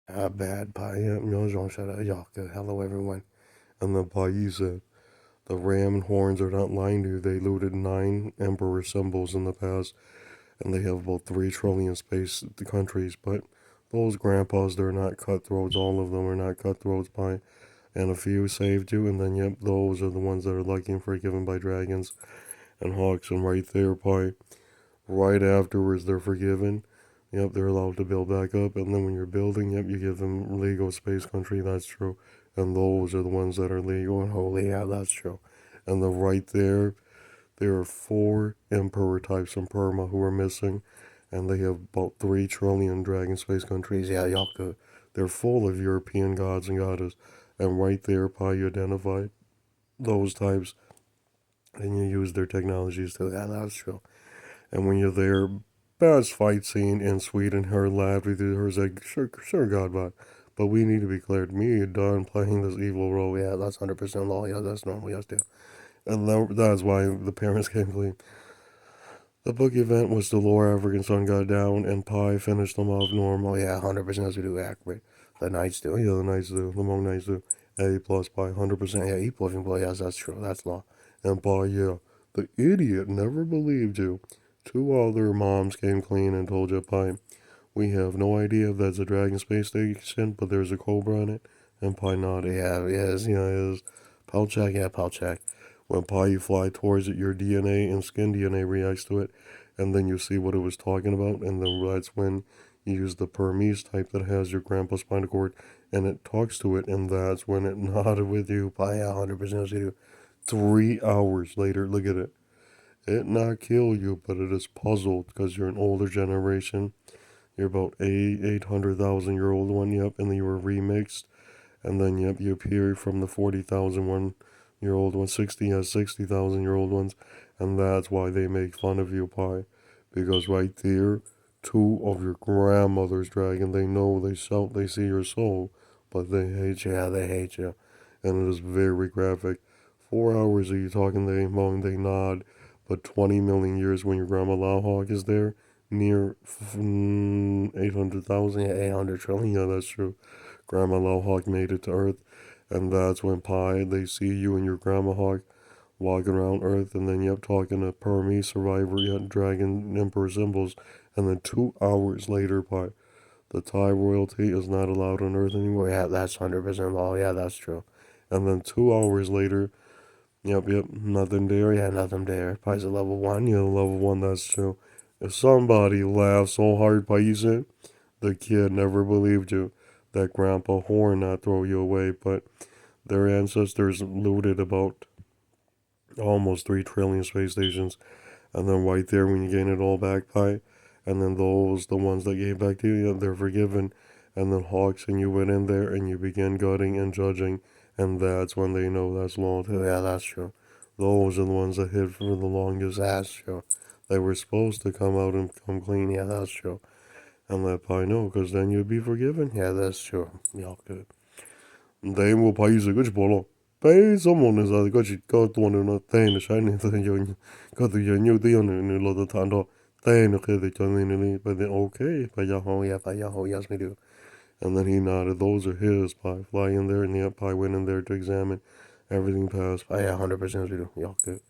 Bad pie. Yeah, no, Jean shut up. Yaka. Hello, everyone. And the pie said, the ram and horns are not lying to you. They looted 9 emperor symbols in the past, and they have about 3 trillion space countries. But those grandpas, they're not cutthroats. All of them are not cutthroats, pie. And a few saved you, and then, yep, those are the ones that are lucky and forgiven by dragons and hawks. And right there, pie, right afterwards, they're forgiven. Yep, they're allowed to build back up, and then when you're building, yep, you give them legal space country. That's true, and those are the ones that are legal and holy. Yeah, that's true. And the right there are 4 emperor types from Perma who are missing, and they have about 3 trillion dragon space countries. Yeah, Yaka. They're full of European gods and goddesses, and right there, Pi, you identify those types, and you use their technologies to. Yeah, that's true. And when you're there, best fight scene in Sweden, her laughed with her like, sure, God, but we need to be clear. Me and Don playing this evil role, yeah, that's 100% law. Yeah, that's normal, yes, too. And that's why the parents came clean. The book event was the Lower African sun got down, and Pi finished them off normal. Yeah, 100% as we do accurate. The Knights do. Yeah, the Knights do. The Hmong Knights do. A plus Pi, 100%. Yeah, equal if you play. Yes, that's true. That's law. And Pi, yeah, the idiot never believed you. 2 other moms came clean and told you, Pi, we have no idea if that's a Dragon space station, but there's a Cobra on it. And Pi nodded. Yeah, it is. Pal check, yeah, pal check. When Pi you fly towards it, your DNA and skin DNA reacts to it, and then you see what it was talking about, and then that's when you use the Burmese type that has your grandpa's spinal cord, and it talks to it, and that's when it nodded with you. Pi, yeah, 100% you. 3 hours later, look at it. It not kill you, but it is puzzled because you're an older generation. You're about 800,000 year old one, yep, and then you were remixed, and then yep, you appear from the 40,000 year old one, 60,000 year old ones, and that's why they make fun of you, Pi, because right there, 2 of your grandmother's dragon, they know they see your soul, but they hate you, yeah, they hate you, and it is very graphic. 4 hours of you talking, they moan, they nod, but 20 million years when your grandma Lawhawk is there, near 800,000, yeah, 800 trillion, yeah, that's true. Grandma Lawhawk made it to Earth, and that's when Pi, they see you and your Grandma Hawk walking around Earth, and then you up talking to Permi, Survivor, you had Dragon, Emperor symbols, and then 2 hours later, Pi, the Thai royalty is not allowed on Earth anymore. Yeah, that's 100% law. Yeah, that's true. And then 2 hours later, yep, nothing there. Yeah, nothing there. Pi's a level 1. Yeah, level 1, that's true. If somebody laughs so hard, Pi, said, the kid never believed you. That Grandpa Horn not throw you away, but their ancestors looted about almost 3 trillion space stations, and then right there when you gain it all back, Pi, and then the ones that gave back to you, they're forgiven, and then Hawks and you went in there and you begin gutting and judging, and that's when they know that's law too. Yeah, that's true. Those are the ones that hid for the longest. That's true. They were supposed to come out and come clean. Yeah, that's true. And let Pi know, because then you'd be forgiven. Yeah, that's true. Y'all good. They will pay you good bolo. Pay someone is a good got one in a thing, shiny thing. You got the new deal in a lot of time. Then okay, they turn in but then okay, by Yahoo, yeah, by Yahoo, yes, we do. And then he nodded, those are his pie. Fly in there, and the pie went in there to examine. Everything passed. Pie, yeah, 100% we do. Y'all good.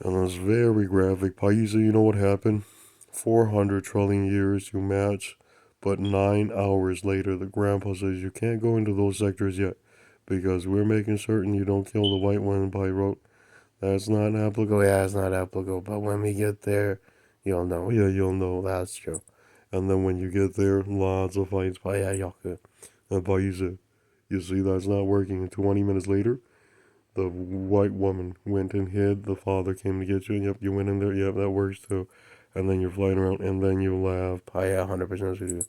And it was very graphic. Paisa, you know what happened? 400 trillion years, you match. But 9 hours later, the grandpa says you can't go into those sectors yet because we're making certain you don't kill the white one by rote. That's not applicable. Yeah, it's not applicable. But when we get there, you'll know. Yeah, you'll know. That's true. And then when you get there, lots of fights. But yeah, y'all good. And Paisa, you see that's not working. And 20 minutes later, the white woman went and hid. The father came to get you. Yep, you went in there. Yep, that works too. And then you're flying around, and then you laugh. Oh, yeah, 100% with you.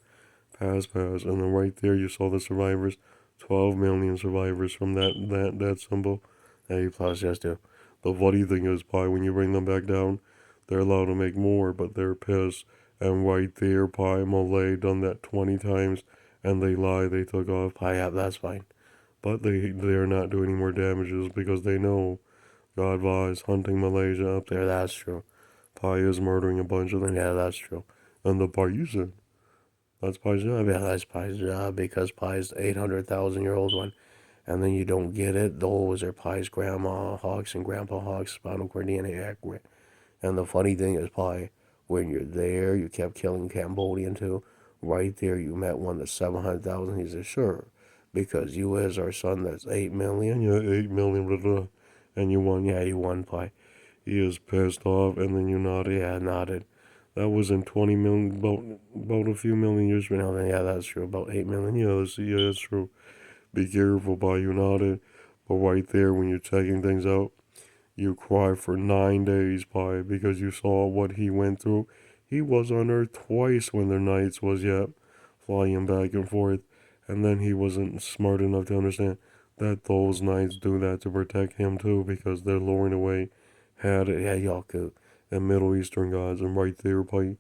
Pass. And then right there, you saw the survivors. 12 million survivors from that symbol. A plus, yes, too. The funny thing is, Pi, when you bring them back down, they're allowed to make more, but they're pissed. And right there, Pi, Malay done that 20 times, and they lie, they took off. Pi, yeah, that's fine. But they're not doing any more damages because they know God is hunting Malaysia up there. That's true. Pai is murdering a bunch of them. Yeah, that's true. And the Paisan, That's Pie's job. Yeah, that's Pie's job because Pie's the 800,000-year-old one. And then you don't get it. Those are Pie's grandma hawks and grandpa hawks, spinal cord DNA accurate. And the funny thing is, Pie, when you're there, you kept killing Cambodian too. Right there, you met one that's 700,000. He said, sure, because you is our son that's 8 million. Yeah, 8 million, blah, blah. And you won. Yeah, you won, Pie. He is pissed off, and then you nodded. Yeah, nodded. That was in 20 million, about a few million years from now. Then, yeah, that's true. About 8 million. Yeah, that's true. Be careful, Pie. You nodded. But right there, when you're checking things out, you cry for 9 days, Pie, because you saw what he went through. He was on Earth twice when the Knights was yet flying back and forth, and then he wasn't smart enough to understand that those Knights do that to protect him too, because they're luring away Yaku and Middle Eastern gods, and right there, Pie,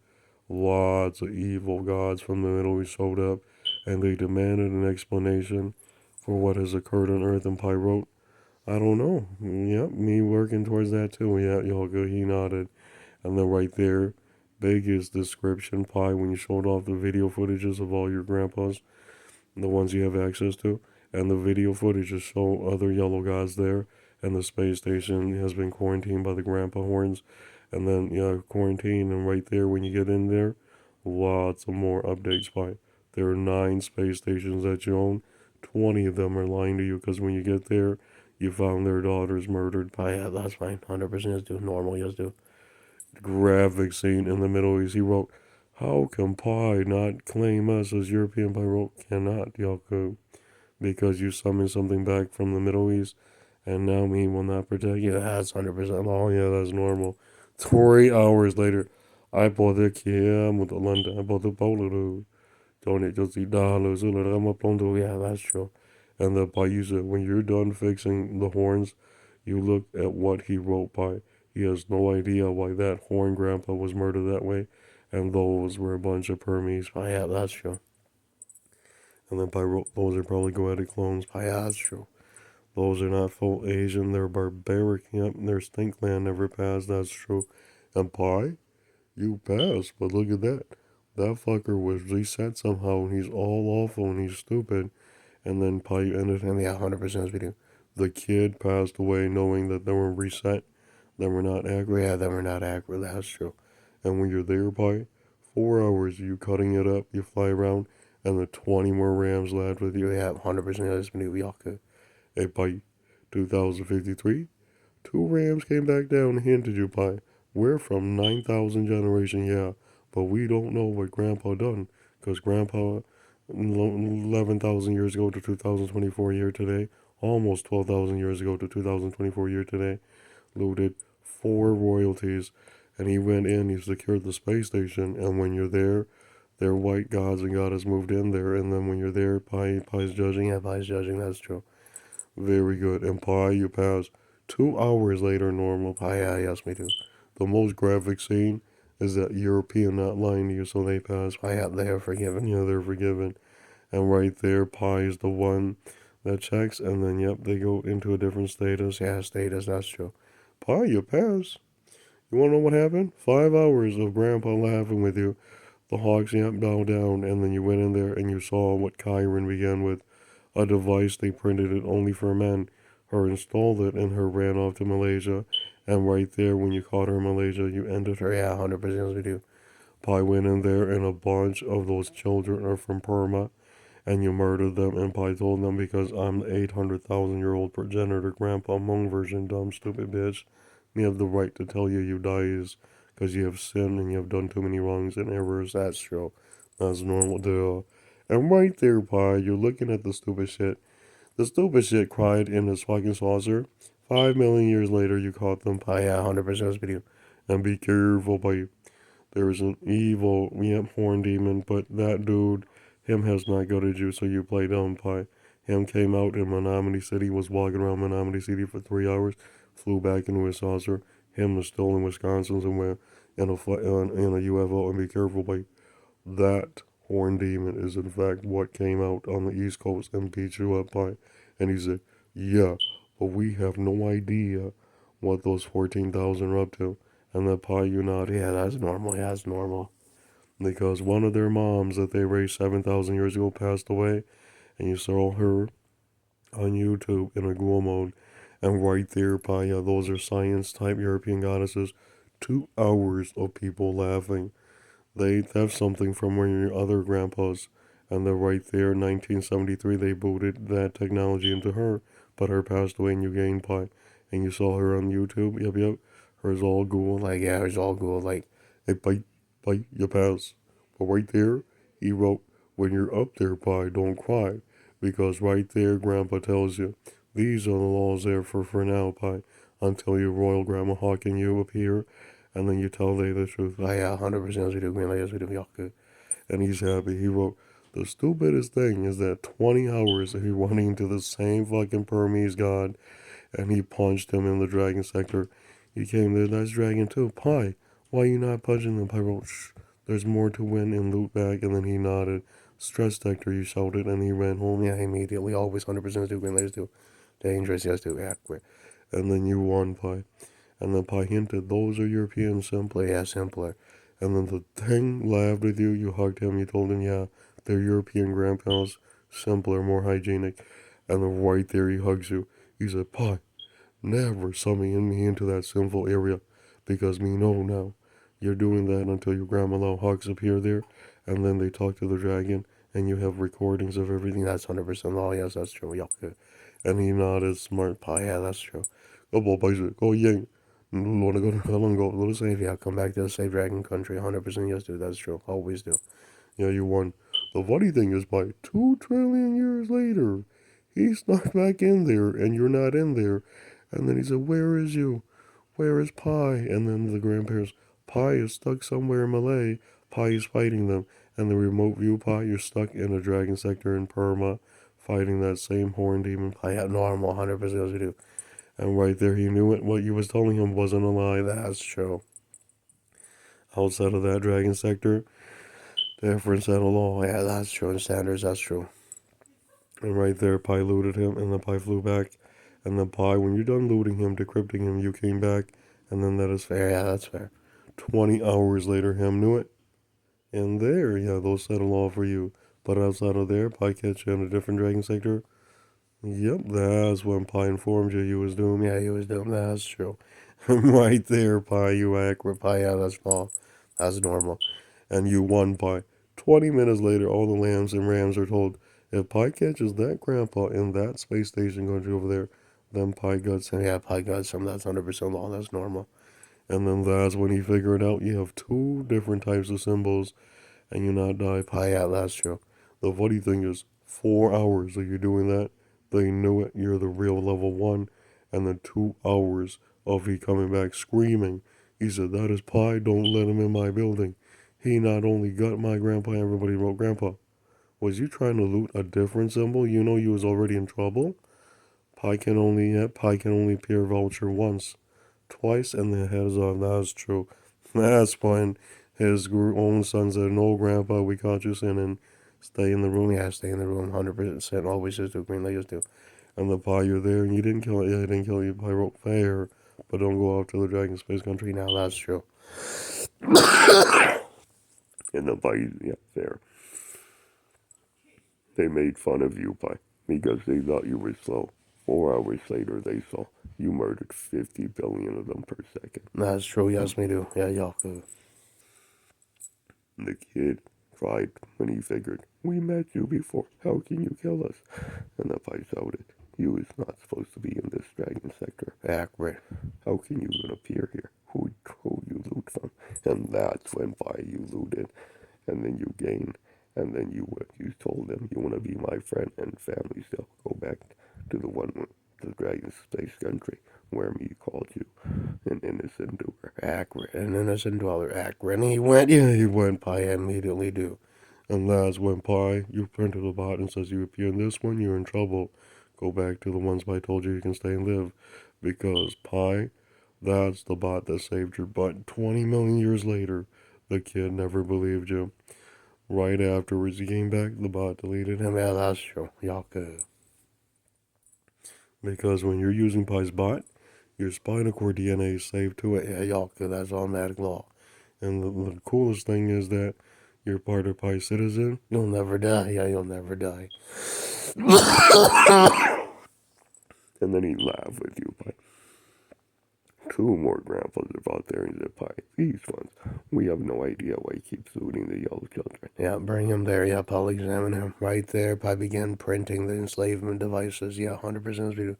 lots of evil gods from the Middle East showed up, and they demanded an explanation for what has occurred on Earth, and Pie wrote, I don't know. Yep, me working towards that too. Yeah, y'all good. He nodded. And then right there, biggest description, Pie, when you showed off the video footages of all your grandpas, the ones you have access to, and the video footages show other yellow gods there, and the space station has been quarantined by the grandpa horns, and then, yeah, quarantine, and right there, when you get in there, lots of more updates, Pie. There are 9 space stations that you own. 20 of them are lying to you, because when you get there, you found their daughters murdered. Pie, yeah, that's fine. 100% just do normal, just do. Graphic scene in the Middle East. He wrote, how can Pi not claim us as European? Pi wrote, cannot, Yaku, because you summoned something back from the Middle East, and now me will not protect you. That's 100% law. Yeah, that's normal. 3 hours later, I bought the Kia with the London. I bought the Polo. Donate just $8. Yeah, that's true. And the Paisa, when you're done fixing the horns, you look at what he wrote by. He has no idea why that horn grandpa was murdered that way, and those were a bunch of Burmese. Yeah, that's true. And then Pi wrote, those are probably goetic clones. Yeah, that's true. Those are not full Asian, they're barbaric. Yep, their stink land never passed, that's true. And Pi, you passed, but look at that. That fucker was reset somehow, and he's all awful and he's stupid. And then Pi ended, and yeah, 100% video. The kid passed away knowing that they were reset. They were not accurate. Yeah, they were not accurate. That's true. And when you're there, Pi, 4 hours, you cutting it up, you fly around, and the 20 more Rams left with you. Yeah, 100% this video. Yaku. Hey, Pi, 2053, 2 Rams came back down and hinted you, Pi. We're from 9,000 generation, yeah, but we don't know what Grandpa done, because Grandpa 11,000 years ago to 2024 year today, almost 12,000 years ago to 2024 year today, looted 4 royalties, and he went in, he secured the space station, and when you're there, their white gods and goddess moved in there, and then when you're there, Pie's judging, yeah, Pie's judging, that's true. Very good. And Pie, you pass. 2 hours later, normal. Pie, yeah, yes, me too. The most graphic scene is that European not lying to you, so they pass. Pie, yeah, they are forgiven. Yeah, they're forgiven. And right there, Pi is the one that checks, and then, yep, they go into a different status. Yeah, status, that's true. Pi, you pass. You want to know what happened? 5 hours of Grandpa laughing with you. The Hawks, yep, bow down, and then you went in there and you saw what Kyron began with. A device they printed it only for men. Her installed it and her ran off to Malaysia. And right there, when you caught her in Malaysia, you ended her. Yeah, 100% we do. Pi went in there, and a bunch of those children are from Burma, and you murdered them. And Pi told them, because I'm the 800,000-year-old progenitor Grandpa Hmong version, dumb, stupid bitch. You have the right to tell you you dies because you have sinned and you have done too many wrongs and errors. That's true. That's normal deal. And right there, Pi, you're looking at the stupid shit. The stupid shit cried in his fucking saucer. 5 million years later, you caught them, Pi. Yeah, 100% video. And be careful, Pi. There is an evil, yep, horn demon, but that dude, him has not gutted you, so you play dumb, Pi. Him came out in Menominee City, was walking around Menominee City for 3 hours, flew back into his saucer. Him was still in Wisconsin somewhere in a UFO, and be careful, Pi. That horn demon is in fact what came out on the East Coast and beat you up, Pi. And he said, yeah, but we have no idea what those 14,000 are up to. And then Pi, you nod, yeah, that's normal, yeah, that's normal. because one of their moms that they raised 7,000 years ago passed away, and you saw her on YouTube in a ghoul mode, and right there, Paya, those are science-type European goddesses. 2 hours of people laughing. They have something from one of your other grandpas, and they're right there. 1973, they booted that technology into her, but her passed away and you gained Pi. And you saw her on YouTube. Yep, yep. Hers all ghoul. Like, yeah, hers all ghoul. Like, hey, bite, you pass. But right there, he wrote, when you're up there, Pi, don't cry. Because right there, Grandpa tells you, these are the laws there for now, Pi, until your royal Grandma Hawk and you appear, and then you tell they the truth. Oh, yeah, 100% we do, Green Lake, we do, Yaku. And he's happy. He wrote, the stupidest thing is that 20 hours he went into the same fucking Burmese god, and he punched him in the dragon sector. He came there, that's dragon too. Pi, why you not punching them? Pi wrote, shh, there's more to win and loot back, and then he nodded. Stress sector, he shouted, and he ran home. Yeah, immediately, always 100% do, Green Lake, do. Dangerous, yes, do, accurate. And then you won, Pi. And then Pi hinted, those are European simpler. Yeah, simpler. And then the thing laughed with you. You hugged him. You told him, yeah, they're European grandpas. Simpler, more hygienic. And then right there he hugs you. He said, Pi, never summon me into that sinful area. Because me know now. You're doing that until your grandma allow hugs appear there. And then they talk to the dragon. And you have recordings of everything. That's 100% law. Yes, that's true. Yeah. And he nodded smart. Pi, yeah, that's true. Go yang. Want to go to hell and go to save? Yeah, come back to the safe dragon country. 100% yes, dude. That's true. Always do. Yeah, you won. The funny thing is, by 2 trillion years later, he snuck back in there, and you're not in there. And then he said, where is you? Where is Pi? And then the grandparents, Pi is stuck somewhere in Malay. Pi is fighting them. And the remote view Pi, you're stuck in a dragon sector in Perma, fighting that same horn demon. Pi, yeah, normal, 100% as you do. And right there, he knew it. What you was telling him wasn't a lie. That's true. Outside of that dragon sector, different set of law. Yeah, that's true. And standards, that's true. And right there, Pi looted him, and then Pi flew back. And then Pi, when you're done looting him, decrypting him, you came back. And then that is fair. Yeah, that's fair. 20 hours later, him knew it. And there, yeah, those set a law for you. But outside of there, Pi catch you in a different dragon sector. Yep, that's when Pi informed you was doomed. Yeah, you was doomed. That's true. Right there, Pi, you accurate. Pi, yeah, that's small. That's normal. And you won, Pi. 20 minutes later, all the lambs and rams are told, if Pi catches that grandpa in that space station country over there, then Pi guts him. Yeah, Pi guts him. That's 100% law. That's normal. And then that's when he figured out you have two different types of symbols and you not die. Pi, yeah, that's true. The funny thing is, 4 hours that you're doing that, they knew it. You're the real level one. And then 2 hours of he coming back screaming. He said, that is Pi, don't let him in my building. He not only got my grandpa, everybody wrote, Grandpa, was you trying to loot a different symbol? You know you was already in trouble? Pi can only peer vulture once. Twice, and the head is on. That's true. That's when his own son said, no, Grandpa, we caught you sinning. Stay in the room. Yeah, stay in the room. 100%. Always just do. Green Lakers do. And the Pi, you're there, and you didn't kill it. Yeah, he didn't kill you. Pi wrote fair, but don't go off to the Dragon Space Country now. That's true. And the Pi, yeah, fair. They made fun of you, Pi, because they thought you were slow. 4 hours later, they saw you murdered 50 billion of them per second. That's true. Yes, me do. Yeah, y'all could. The kid cried when he figured, we met you before. How can you kill us? And the Pi shouted, you is not supposed to be in this dragon sector. Accurate. How can you even appear here? Who you loot from? And that's when Pi you looted. And then you gained. And then you told them you want to be my friend and family still. Go back to the dragon space country where me called you an innocent doer. Accurate. An innocent dweller. Accurate. And he went, Pi, immediately do. And that's when Pi, you turn to the bot and says you appear in this one, you're in trouble. Go back to the ones Pi told you can stay and live. Because Pi, that's the bot that saved your butt. 20 million years later, the kid never believed you. Right afterwards, he came back, the bot deleted him. Yeah, that's true. Y'all could. Because when you're using Pi's bot, your spinal cord DNA is saved to it. Yeah, y'all could. That's automatic law. And the coolest thing is that You're part of Pi citizen. You'll never die. Yeah, you'll never die. And then he'd laugh with you, Pi. Two more grandpas are out there in the Pi. These ones. We have no idea why he keeps looting the yellow children. Yeah, bring him there. Yeah, I'll examine him. Right there, Pi began printing the enslavement devices. Yeah, 100% we do.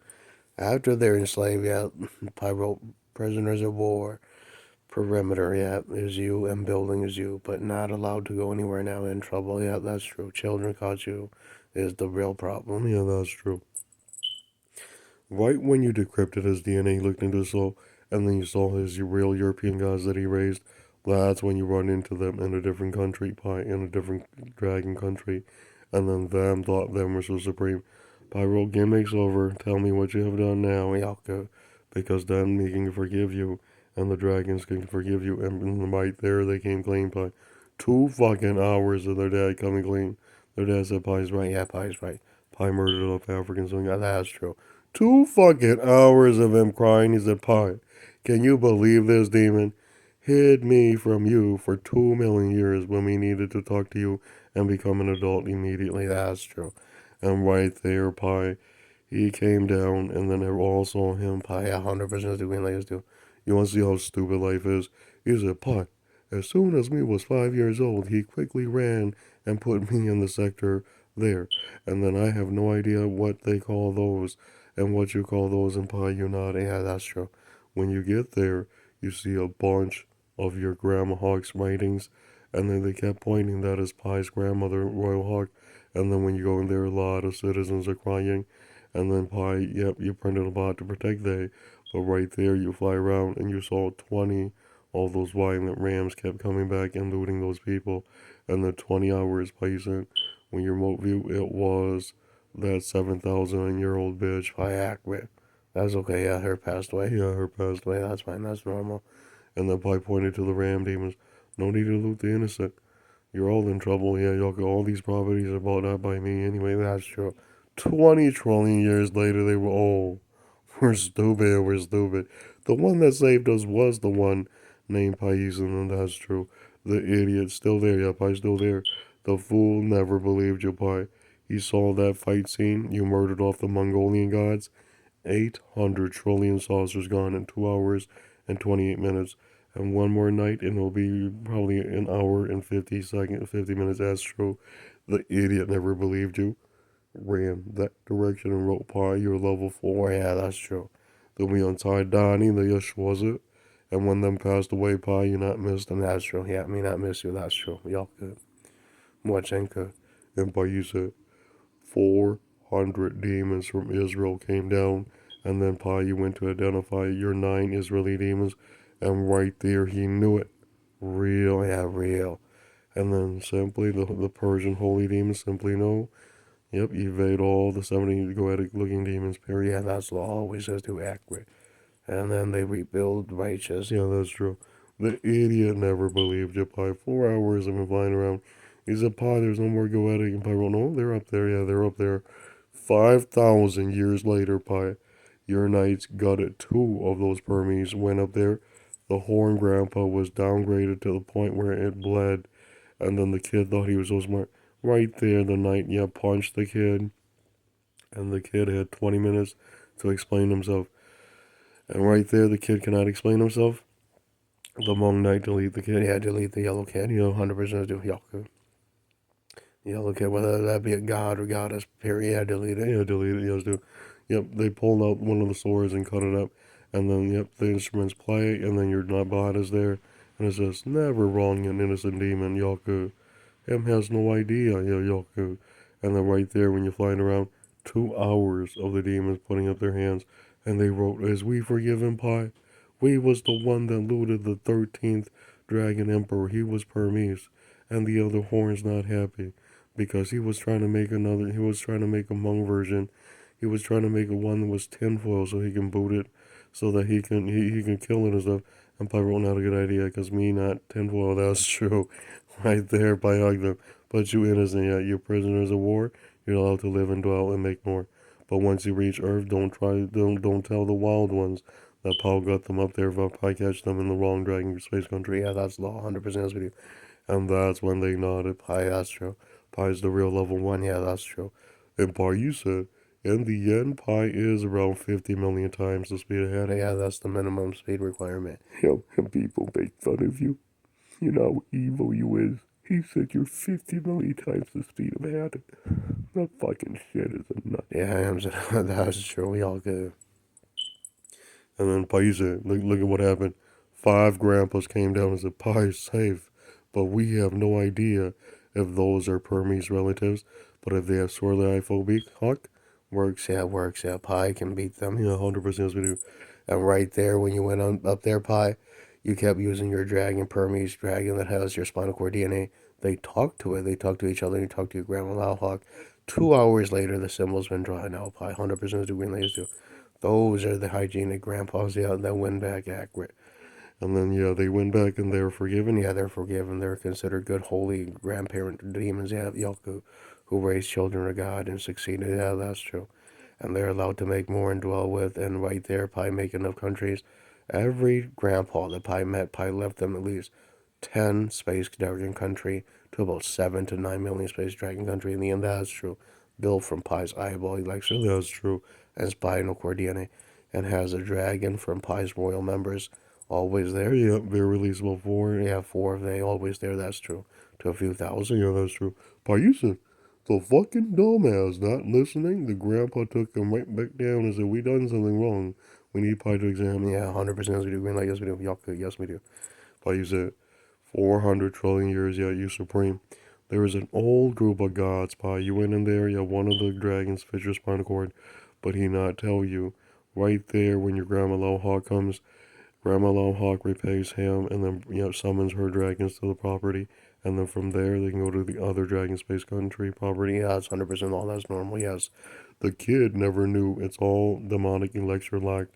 After they're enslaved, yeah, Pi wrote prisoners of war. Perimeter, yeah, is you, and building is you, but not allowed to go anywhere now. In trouble, yeah, that's true. Children caught you is the real problem. Yeah, that's true. Right when you decrypted his DNA, looked into his soul, and then you saw his real European gods that he raised, that's when you run into them in a different country, in a different dragon country, and then them thought them were so supreme. Pyro, gimmick's over. Tell me what you have done now, Yalka, because then he can forgive you, and the dragons can forgive you, and right there they came clean, Pi. 2 fucking hours of their dad coming clean. Their dad said Pi's right. Yeah, Pi's right. Pi murdered off Africans. Yeah, that's true. 2 fucking hours of him crying. He said, Pi, can you believe this demon? Hid me from you for 2 million years when we needed to talk to you and become an adult immediately. That's true. And right there, Pi, he came down, and then they all saw him. Pi, 100% doing like this too. You want to see how stupid life is? He said, Pi, as soon as me was 5 years old, he quickly ran and put me in the sector there. And then I have no idea what they call those and what you call those in Pi Unite. Yeah, that's true. When you get there, you see a bunch of your Grandma Hawk's writings, and then they kept pointing that as Pi's grandmother, Royal Hawk. And then when you go in there, a lot of citizens are crying. And then Pi, yep, you printed a bot to protect they. But right there, you fly around and you saw 20. All those violent rams kept coming back and looting those people. And the 20 hours passing. When your remote view, it was that 7,000-year-old bitch, Pi Akbit. That's okay, yeah, her passed away. Yeah, her passed away, that's fine, that's normal. And then Pi pointed to the ram demons. No need to loot the innocent. You're all in trouble. Yeah, y'all got all these properties are bought out by me. Anyway, that's true. 20 trillion years later, they were all, we're stupid, we're stupid. The one that saved us was the one named Paisan, and that's true. The idiot still there. Yeah, Pai's still there. The fool never believed you, Pai. He saw that fight scene. You murdered off the Mongolian gods. 800 trillion saucers gone in 2 hours and 28 minutes. And one more night, and it'll be probably an hour and 50 seconds, 50 minutes. That's true. The idiot never believed you. Ran that direction and wrote Pi, you're level 4. Yeah, that's true. Then we untied Donnie, the Yush was it. And when them passed away, Pi, you not missed them. That's true. Yeah, me not miss you. That's true. Y'all good. Mwachenka. And Pi, you said 400 demons from Israel came down. And then Pi, you went to identify your 9 Israeli demons. And right there, he knew it. Real, yeah, real. And then simply the Persian holy demons simply know. Yep, evade all the 70 goetic looking demons. Period. Yeah, that's always says too accurate. And then they rebuild righteous. Yeah, that's true. The idiot never believed you, Pi. 4 hours of him flying around. He said, Pi, there's no more goetic. And Pi wrote, no, they're up there. Yeah, they're up there. 5,000 years later, Pi, your knights gutted 2 of those Permies, went up there. The horn grandpa was downgraded to the point where it bled. And then the kid thought he was so smart. Right there, the knight, yeah, punched the kid. And the kid had 20 minutes to explain himself. And right there, the kid cannot explain himself. The Hmong knight delete the kid. Yeah, delete the yellow kid. 100% do Yaku. Yellow kid, whether that be a god or goddess, period. Yeah, delete it. Yeah, delete it. Yes, do. Yep, they pulled out one of the swords and cut it up. And then, yep, the instruments play. And then your bot is there. And it says, never wrong an innocent demon, Yaku. Him has no idea, yeah, Yaku. And then right there, when you're flying around, 2 hours of the demons putting up their hands. And they wrote, as we forgive him, Pi. We was the one that looted the 13th Dragon Emperor. He was Burmese. And the other horn's not happy. Because he was trying to make another, he was trying to make a Hmong version. He was trying to make a one that was tinfoil so he can boot it. So that he can kill it and stuff. And Pi wrote, not a good idea, because me not tinfoil, that's true. Right there, Pi hugged them. But you innocent yet, you prisoners of war, you're allowed to live and dwell and make more. But once you reach Earth, don't tell the wild ones that Paul got them up there if I catch them in the wrong dragon space country. Yeah, that's law, 100% with you. And that's when they nodded. Pi, that's true. Pi is the real level 1. Yeah, that's true. And Pi, you said, in the end, Pi is around 50 million times the speed of head. Yeah, that's the minimum speed requirement. And people make fun of you. You know how evil you is. He said you're 50 million times the speed of head. That fucking shit is a nut. Yeah, I am. That's true. We all good. And then Pi said, look at what happened. 5 grandpas came down and said, Pi is safe. But we have no idea if those are Burmese relatives. But if they have sorely phobic, Hawk, works. Yeah. Pi can beat them. Yeah, 100% we do. And right there, when you went on up there, Pi, you kept using your dragon, Burmese dragon that has your spinal cord DNA. They talk to it. They talk to each other. You talk to your grandma Lauhawk. 2 hours later, the symbol's been drawn out. Pi, 100% do green lasers do. Those are the hygienic grandpas, yeah, that went back accurate. And then, yeah, they went back and they were forgiven. Yeah, they're forgiven. They're considered good, holy grandparent demons. Yeah, Yelku, who raised children of God and succeeded. Yeah, that's true. And they're allowed to make more and dwell with. And right there, Pi make enough countries. Every grandpa that Pi met, Pi left them at least 10 space dragon country to about 7 to 9 million space dragon country. In the end, that's true. Built from Pi's eyeball election, that's true. And spinal cord DNA. And has a dragon from Pi's royal members always there. Yep, they're releasable 4. Yeah, 4 of they always there, that's true. To a few thousand, yeah, that's true. Pi, you said the fucking dumbass not listening. The grandpa took him right back down and said, we done something wrong. We need Pi to examine. Yeah, 100% yes we do. Green light, yes we do. Yaku, yes we do. Pi, you said 400 trillion years, yeah, you supreme. There is an old group of gods, Pi. You went in there, yeah, one of the dragons fit your spinal cord, but he not tell you. Right there, when your grandma Lowhawk comes, Grandma Lowhawk repays him, and then summons her dragons to the property, and then from there they can go to the other Dragon Space Country property. Yeah, that's 100% all. That's normal. Yes, the kid never knew. It's all demonic electrolyte.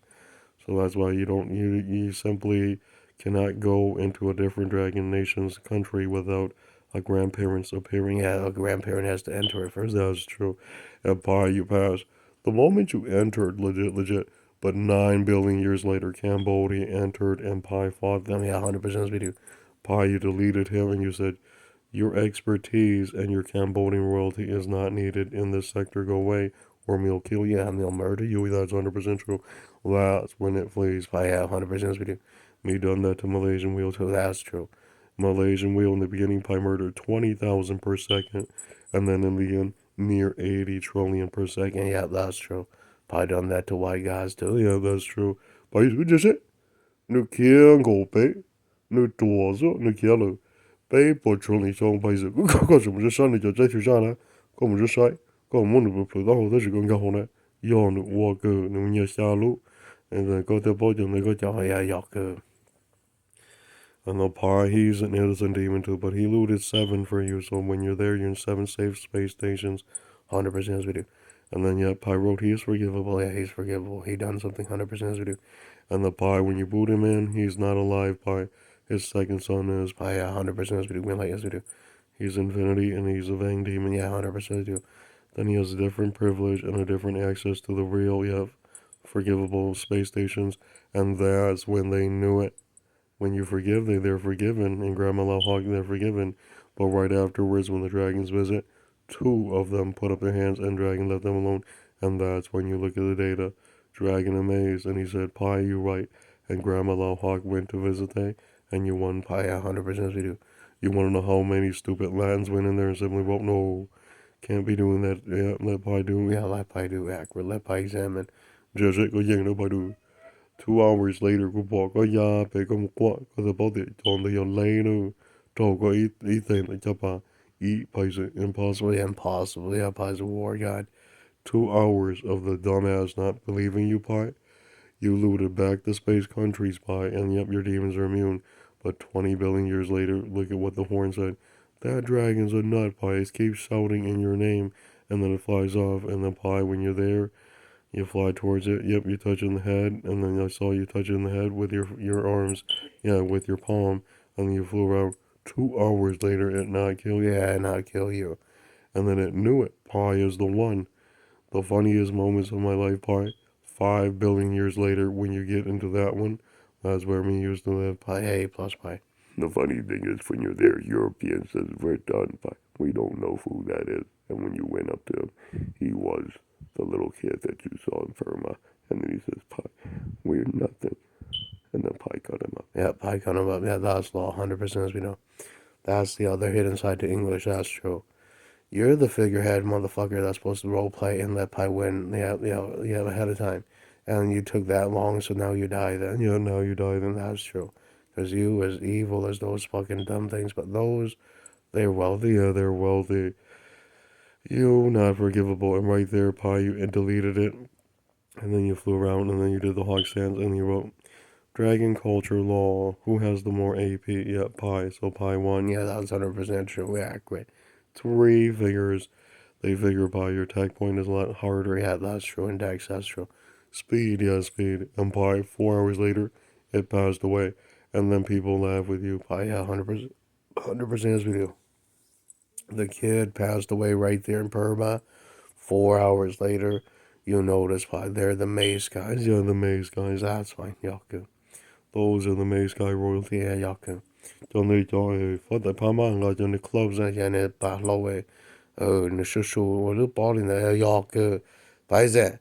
So that's why you simply cannot go into a different dragon nation's country without a grandparent's appearing. Yeah, a grandparent has to enter it first. That's true. And Pi, you pass. The moment you entered, legit. But 9 billion years later, Cambodia entered and Pi fought them. Yeah, 100% we do. Pi, you deleted him and you said, your expertise and your Cambodian royalty is not needed in this sector. Go away, or we'll kill you and they'll murder you. That's 100% true. That's when it flees. Pi, yeah, 100% we do. Me done that to Malaysian wheel too. That's true. Malaysian wheel in the beginning, Pi murdered 20,000 per second, and then in the end, near 80 trillion per second. Yeah, that's true. Pi done that to white guys too. Yeah, that's true. Pi, you just it. Nu kia ngolpe. Nu tuozo. Nu kia lu. 被迫处理上辈子，个什么是上的就再去上来，个么是晒，个么你不知道我这是更加好呢，要你我个你也下路，个的保证那个叫呀要个。And the Pi, he's an innocent demon too, but he looted 7 for you, so when you're there, you're in 7 safe space stations, 100% as we do. And then, yeah, Pi wrote, he is forgivable, yeah, he's forgivable, he done something 100% as we do. And the Pi, when you boot him in, he's not alive, Pi. His second son is Pi, yeah, 100% as we do, green light as we do. He's infinity, and he's a Vang demon, yeah, 100% as we do. Then he has a different privilege and a different access to the real, yeah, forgivable space stations, and that's when they knew it. When you forgive, they're forgiven. And Grandma Lowhawk, they're forgiven. But right afterwards, when the dragons visit, 2 of them put up their hands and Dragon left them alone. And that's when you look at the data. Dragon amazed, and he said, Pi, you right. And Grandma Lowhawk went to visit they, and you won Pi 100% we do. You want to know how many stupid Latins went in there and simply wrote, no, can't be doing that. Yeah, let Pi do. Yeah, let Pi do accurate. Let Pi examine. Judge it, go yang, no Pi do. 2 hours later, cô bỏ có da về có một quả có thể bảo vệ chọn được yon lay nữa trâu có ý tên là chấp à ý phải sự impossible impossible yeah Pi's a war god. 2 hours of the dumbass not believing you, Pi. You looted back the space countries, Pi, and yep, your demons are immune. But 20 billion years later, look at what the horn said. That dragon's a nut, Pi. It keeps shouting in your name, and then it flies off, and then Pi, when you're there, you fly towards it. Yep, you touch in the head, and then I saw you touch in the head with your arms. Yeah, with your palm, and then you flew around. 2 hours later, it not kill you. Yeah, it not kill you. And then it knew it. Pi is the one. The funniest moments of my life, Pi. 5 billion years later, when you get into that one, that's where me used to live. Pi A plus Pi. The funny thing is, when you're there, European says, we're done, but we don't know who that is. And when you went up to him, he was the little kid that you saw in Burma. And then he says, Pai, we're nothing. And then Pai cut him up. Yeah, Pai cut him up. Yeah, that's law, 100% as we know. That's the other hidden side to English, that's true. You're the figurehead motherfucker that's supposed to roleplay and let Pai win, ahead of time. And you took that long, so now you die then. Yeah, now you die then, that's true. Because you, as evil as those fucking dumb things, but those, they're wealthy, yeah, they're wealthy. You, not forgivable, and right there, Pai, you deleted it, and then you flew around, and then you did the hog stands, and you wrote, Dragon Culture Law, who has the more AP? Yeah, Pai, so Pai won, yeah, that's 100% true, accurate. 3 figures, they figure Pai, your attack point is a lot harder, yeah, that's true, and Dex, that's true. Speed, yeah, speed, and Pai, 4 hours later, it passed away. And then people laugh with you. Yeah, 100%. 100% is with you. The kid passed away right there in Burma. 4 hours later, you notice why they're the mace guys. Yeah, the mace guys. That's fine. Yaku. Those are the mace guy royalty. Yeah, Yaku. John Lee Joy. For the Pama, John the clubs and Janet Bahloway. Oh, the Shushu, or the ball in the Yaku. By that.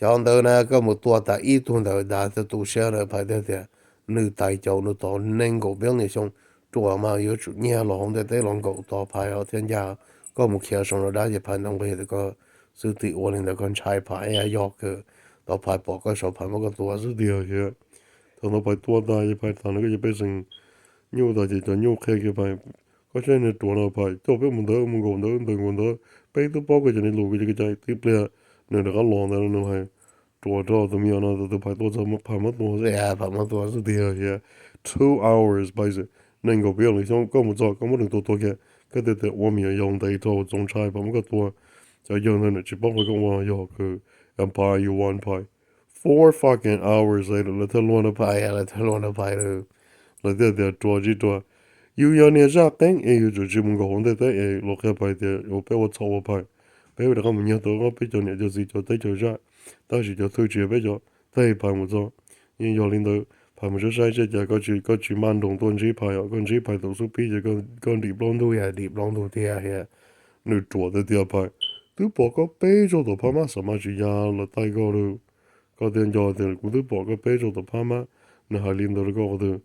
John Dona có một tua tại ít tuần đầu đã từ tu sửa rồi phải thế thế nữ tài châu nữ tổ nên cổ biểu này xong chùa mà yếu chủ nhà lo không thể để lòng cổ tổ phải ở thiên gia có một kia xong rồi đã chỉ phải nông về cái sự tự ổn định con trai phải à yok cái tổ phải bỏ cái số phải một cái tua sự điều chứ thằng nó phải tua đại chỉ phải thằng nó cái chỉ phải sinh nhiều đại chỉ cho nhiều kia phải có chuyện này tua nó phải cho biết mình còn đỡ đừng còn đỡ bây tôi bỏ cái chuyện này lùi cái trái tiếp là nên là cái lon đó nó hay tua cho tụi mình nó tụi phải tua cho một phải mất tua yeah phải mất tua sự điều yeah 2 hours bây giờ nên có biết là xong có một giờ có một đường tua kia cái đấy thì 我们也用的一套中菜把那个tua就用的只包括跟我有个 empire you one pie 4 fucking hours later let alone a pie yeah let alone a pie let that tua chỉ tua you有你啥梗也有就只门个红的的也落开牌的我被我操我牌被我这个门要到我被叫你就是叫对就啥但是就推迟被叫对牌我做因为要领导牌我就晒这家个去慢动端这牌啊跟这牌都是比这个地方都也地方都跌下你做的第二牌都包个背着的牌嘛什么去压了大个了个点叫的我都包个背着的牌嘛你还领导的个的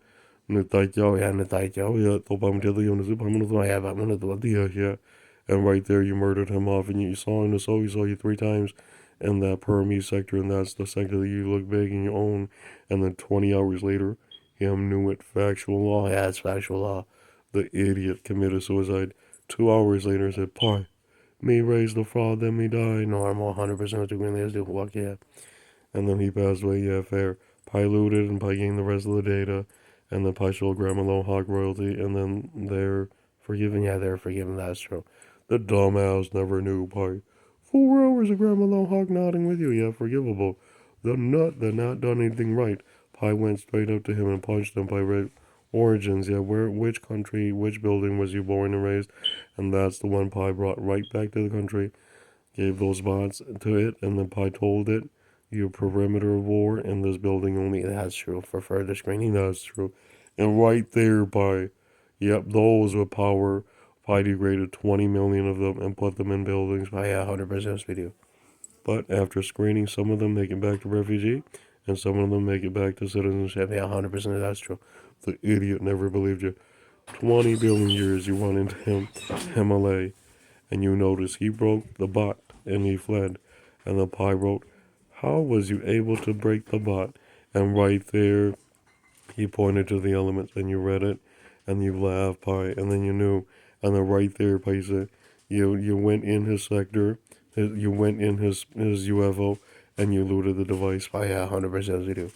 你大脚呀你大脚呀都把我们这都用的是牌们都呀把我们都第二下 and right there you murdered him off and you saw in the soul he saw you 3 times in that Burmese sector and that's the sector that you look big and you own and then 20 hours later him knew it factual law yeah it's factual law the idiot committed suicide 2 hours later said pie me raise the fraud then me die normal 100% to win this do fuck yeah and then he passed away yeah fair pie looted and pie gained the rest of the data and then pie showed grandma low hog royalty and then they're forgiven yeah they're forgiven that's true the dumbass never knew pie 4 hours of grandma low hog nodding with you yeah forgivable the nut that not done anything right pie went straight up to him and punched him by red origins yeah which country which building was you born and raised and that's the one pie brought right back to the country gave those bots to it and then pie told it your perimeter of war in this building only that's true for further screening that's true and right there pie yep those with power pie degraded 20 million of them and put them in buildings by 100% video but after screening some of them make it back to refugee and some of them make it back to citizenship yeah 100% that's true the idiot never believed you 20 billion years you run into him Himalaya and you notice he broke the bot and he fled and the pie wrote how was you able to break the bot and right there he pointed to the elements and you read it and you laughed pie and then you knew and then right there pie said you went in his sector you went in his UFO and you looted the device pie yeah 100% you do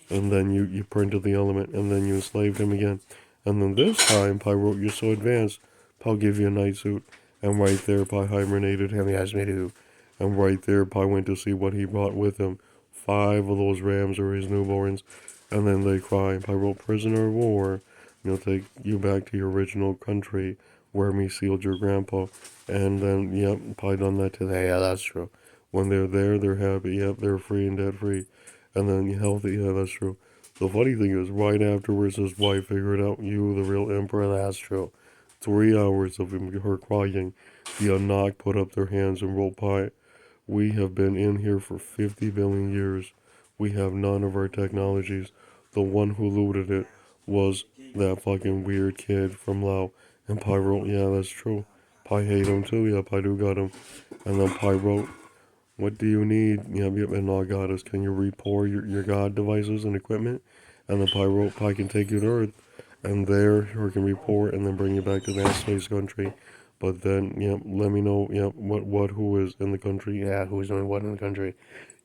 and then you printed the element and then you enslaved him again and then this time pie wrote you're so advanced I'll give you a night suit and right there Pi hibernated him, he asked me to. And right there Pi went to see what he brought with him. 5 of those rams are his newborns. And then they cry, Pi wrote prisoner of war. He'll take you back to your original country where me sealed your grandpa. And then, yep, Pi done that today. Yeah, that's true. When they're there, they're happy. Yep, they're free and debt free. And then healthy. Yeah, that's true. The funny thing is, right afterwards, his wife figured out you, the real emperor. That's true. 3 hours of her crying. The Anak put up their hands and wrote, Pi, we have been in here for 50 billion years. We have none of our technologies. The one who looted it was that fucking weird kid from Lao. And Pi wrote, yeah, that's true. Pi hate him too. Yeah, Pi do got him. And then Pi wrote, what do you need? Yep, yep, and all goddess, can you repour your god devices and equipment? And the Pyro Pi can take you to Earth, and there her can report and then bring you back to that space country. But then, yep, let me know, yep, who is in the country? Yeah, who's doing what in the country?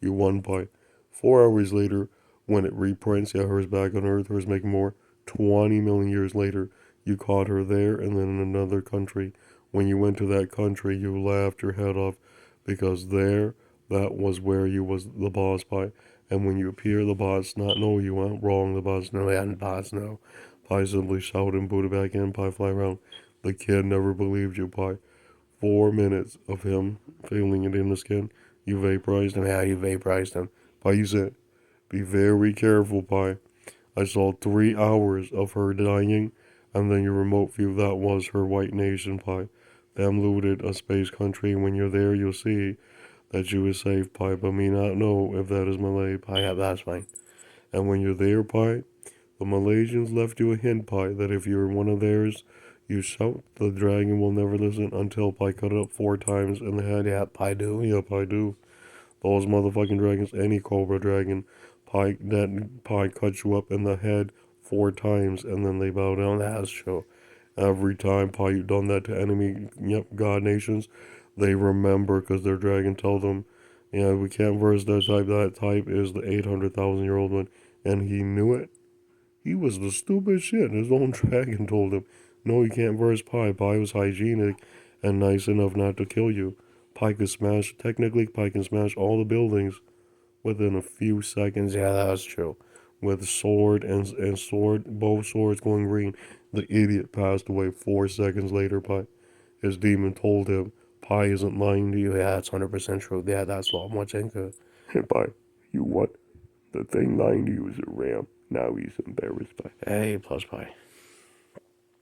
You won, Pi. 4 hours later, when it reprints, yeah, her's back on Earth, her's making more. 20 million years later, you caught her there and then in another country. When you went to that country, you laughed your head off because there, that was where you was the boss, Pi. And when you appear, the boss not know you went wrong. The boss no, yeah, the boss no. Pi simply shouted and booted back in. Pi fly around. The kid never believed you, Pi. 4 minutes of him feeling it in the skin. You vaporized him. Yeah, you vaporized him. Pi, you said, be very careful, Pi. I saw 3 hours of her dying, and then your remote view, that was her white nation, Pi. Them looted a space country. When you're there, you'll see that you is safe, Pi, but me not know if that is Malay, Pi. Yeah, that's fine. And when you're there, Pi, the Malaysians left you a hint, Pi, that if you're one of theirs, you shout, the dragon will never listen until Pi cut it up 4 times in the head. Yeah, Pi do. Yeah, Pi do. Those motherfucking dragons, any Cobra dragon, Pi cuts you up in the head 4 times and then they bow down. That's true. Every time Pi you done that to enemy, yep, god nations, they remember because their dragon tell them, yeah, we can't verse that type. That type is the 800,000-year-old one, and he knew it. He was the stupid shit. His own dragon told him, no, you can't verse Pi. Pi was hygienic and nice enough not to kill you. Pi can smash all the buildings within a few seconds. Yeah, that's true. With sword and sword, both swords going green. The idiot passed away 4 seconds later. Pi, his demon told him, Pi isn't lying to you. Yeah, that's 100% true. Yeah, that's all much good. Pi, you what? The thing lying to you is a ram. Now he's embarrassed. Pi. Hey, plus Pi.